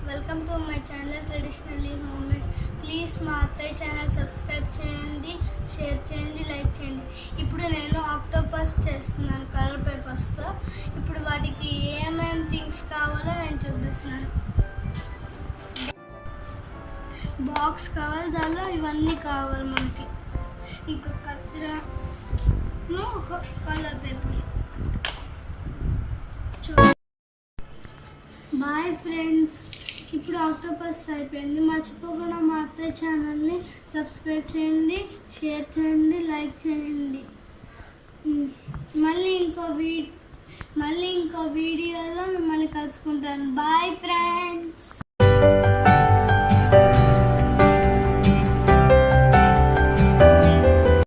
Welcome to my channel traditionally homemade. Please మా అత్తయ్య channel subscribe చేయండి, షేర్ చేయండి, లైక్ చేయండి. ఇప్పుడు నేను ఆక్టోపస్ చేస్తున్నాను కలర్ పేపర్స్తో. ఇప్పుడు వాటికి ఏమేమి థింగ్స్ కావాలో నేను చూపిస్తున్నాను. బాక్స్ కావాలి, దానిలో ఇవన్నీ కావాలి మనకి. ఇంకా కత్తిరను, ఒక కలర్ పేపర్. బాయ్ ఫ్రెండ్స్, ఇప్పుడు ఆక్టోపస్ అయిపోయింది. మర్చిపోకుండా మా అత్తయ్య ఛానల్ని సబ్స్క్రైబ్ చేయండి, షేర్ చేయండి, లైక్ చేయండి. మళ్ళీ ఇంకో వీడియోలో మిమ్మల్ని కలుసుకుంటాను. Bye friends.